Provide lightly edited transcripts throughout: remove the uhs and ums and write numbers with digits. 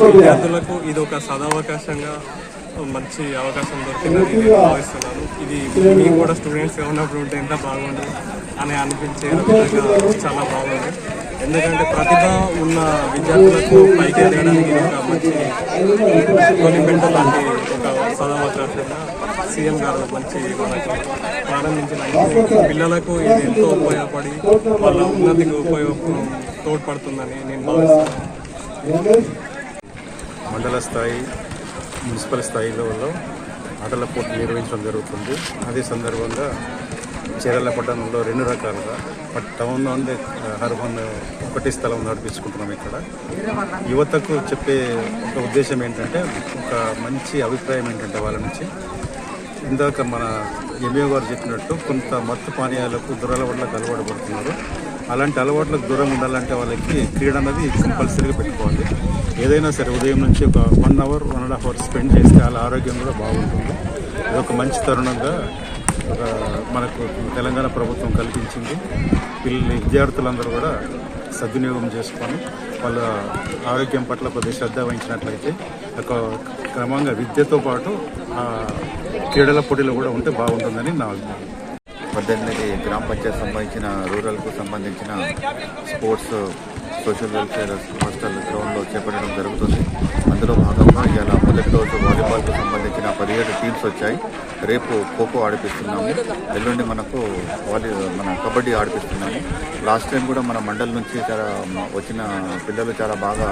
విద్యార్థులకు ఇది ఒక సదవకాశంగా మంచి అవకాశం దొరికిందని నేను భావిస్తున్నాను. ఇది మేము కూడా స్టూడెంట్స్గా ఉన్నప్పుడు ఉంటే ఎంత బాగుండు అని అనిపించే విధంగా చాలా బాగుంది. ఎందుకంటే ప్రతిభ ఉన్న విద్యార్థులకు పైకి ఎదగడానికి ఇది ఒక మంచి తొలిపెట్ట లాంటి ఒక సదవకాశంగా సీఎం గారు మంచి మనకు ప్రారంభించిన పిల్లలకు ఇది ఎంతో ఉపయోగపడి వాళ్ళ ఉన్నతికి తోడ్పడుతుందని నేను భావిస్తున్నాను. మండల స్థాయి మున్సిపల్ స్థాయిలో ఆటల పోటీ నిర్వహించడం జరుగుతుంది. అదే సందర్భంగా చీరాల పట్టణంలో 2 రకాలుగా టౌన్లో ఉండే హర్బన్ ఒకటి స్థలం నడిపించుకుంటున్నాం. ఇక్కడ యువతకు చెప్పే ఒక ఉద్దేశం ఏంటంటే, ఒక మంచి అభిప్రాయం ఏంటంటే వాళ్ళ నుంచి, ఇందాక మన ఎంఏ గారు చెప్పినట్టు కొంత మత్తు పానీయాలకు దురలవాట్లకు అలవాటు పడుతున్నారు. అలాంటి అలవాట్లకు దూరం ఉండాలంటే వాళ్ళకి క్రీడ అన్నది కంపల్సరీగా పెట్టుకోవాలి. ఏదైనా సరే ఉదయం నుంచి ఒక 1 అవర్ 1.5 అవర్స్ స్పెండ్ చేస్తే వాళ్ళ ఆరోగ్యం కూడా బాగుంటుంది. ఇది ఒక మంచి తరుణంగా మనకు తెలంగాణ ప్రభుత్వం కల్పించింది. విద్యార్థులందరూ కూడా సద్వినియోగం చేసుకొని వాళ్ళ ఆరోగ్యం పట్ల కొద్దిగా శ్రద్ధ వహించినట్లయితే ఒక క్రమంగా విద్యతో పాటు క్రీడల పోటీలు కూడా ఉంటే బాగుంటుందని నా అభిప్రాయం. 18 గ్రామ పంచాయతీ సంబంధించిన రూరల్కు సంబంధించిన స్పోర్ట్స్ సోషల్ వెల్ఫేర్ హాస్టల్ గ్రౌండ్లో చేపట్టడం జరుగుతుంది. అందులో భాగంగా ఇవాళ మొదటి రోజు వాలీబాల్కు సంబంధించిన 17 టీమ్స్ వచ్చాయి. రేపు ఖోఖో ఆడిపిస్తున్నాము, ఎల్లుండి మనకు మన కబడ్డీ ఆడిపిస్తున్నాము. లాస్ట్ టైం కూడా మన మండలి నుంచి వచ్చిన పిల్లలు చాలా బాగా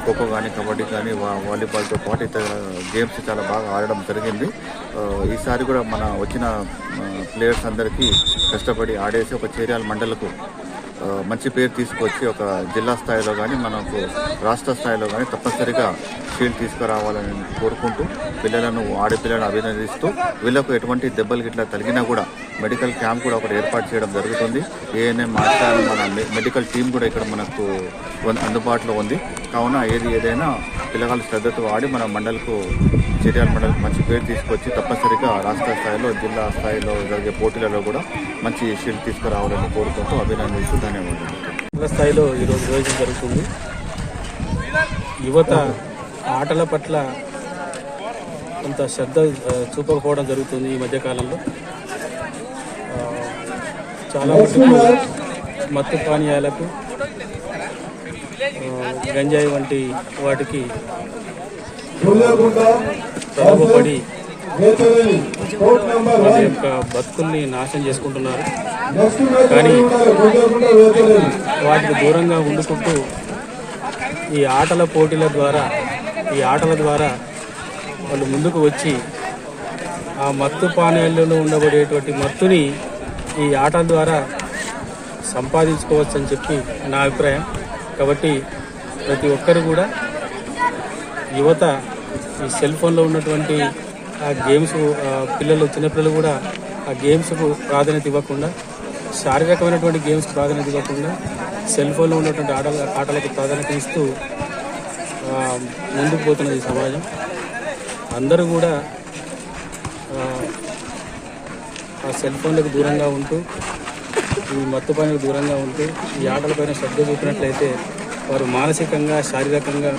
ఖోఖో కానీ కబడ్డీ కానీ వాలీబాల్తో పాటు ఇతర గేమ్స్ చాలా బాగా ఆడడం జరిగింది. ఈసారి కూడా మన వచ్చిన ప్లేయర్స్ అందరికీ కష్టపడి ఆడేసి ఒక చేర్యాల మండలకు మంచి పేరు తీసుకొచ్చి ఒక జిల్లా స్థాయిలో కానీ మనకు రాష్ట్ర స్థాయిలో కానీ తప్పనిసరిగా షీల్డ్ తీసుకురావాలని కోరుకుంటూ పిల్లలను ఆడపిల్లలను అభినందిస్తూ వీళ్ళకు ఎటువంటి దెబ్బలు గిట్లా తగిలినా కూడా మెడికల్ క్యాంప్ కూడా ఒకటి ఏర్పాటు చేయడం జరుగుతుంది. ఏఎన్ఎం మాస్టర్ మన మెడికల్ టీం కూడా ఇక్కడ మనకు అందుబాటులో ఉంది. కావున ఏదైనా పిల్లగాళ్ళు శ్రద్ధతో ఆడి మన మండలకు చర్యాల మండలికి మంచి పేరు తీసుకొచ్చి తప్పనిసరిగా రాష్ట్ర స్థాయిలో జిల్లా స్థాయిలో జరిగే పోటీలలో కూడా మంచి షీల్డ్ తీసుకురావాలని కోరుకుంటూ అభినందిస్తూ ధన్యవాదాలు. జిల్లా స్థాయిలో ఈరోజు నిర్వహించడం జరుగుతుంది. యువత ఆటల పట్ల కొంత శ్రద్ధ చూపకపోవడం జరుగుతుంది. ఈ మధ్యకాలంలో చాలా మత్తు పానీయాలకు గంజాయి వంటి వాటికి తలబడి వాళ్ళ యొక్క బతుకుల్ని నాశనం చేసుకుంటున్నారు. కానీ వాటికి దూరంగా ఉండుకుంటూ ఈ ఆటల పోటీల ద్వారా వాళ్ళు ముందుకు వచ్చి ఆ మత్తు పానీయాల్లో ఉండబడేటువంటి మత్తుని ఈ ఆటల ద్వారా సంపాదించుకోవచ్చు అని చెప్పి నా అభిప్రాయం. కాబట్టి ప్రతి ఒక్కరు కూడా యువత ఈ సెల్ ఫోన్లో ఉన్నటువంటి ఆ గేమ్స్ చిన్నపిల్లలు కూడా ఆ గేమ్స్కు ప్రాధాన్యత ఇవ్వకుండా, శారీరకమైనటువంటి గేమ్స్కి ప్రాధాన్యత ఇవ్వకుండా సెల్ ఫోన్లో ఉన్నటువంటి ఆటలకు ప్రాధాన్యత ఇస్తూ ముందుకు పోతున్నది ఈ సమాజం. అందరూ కూడా ఆ సెల్ ఫోన్లకు దూరంగా ఉంటూ, ఈ మత్తు పనులకు దూరంగా ఉంటూ ఈ ఆటలపైన శ్రద్ధ చూపినట్లయితే వారు మానసికంగా శారీరకంగా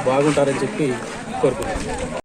బాగుంటారని చెప్పి కోరుకుంటున్నాను.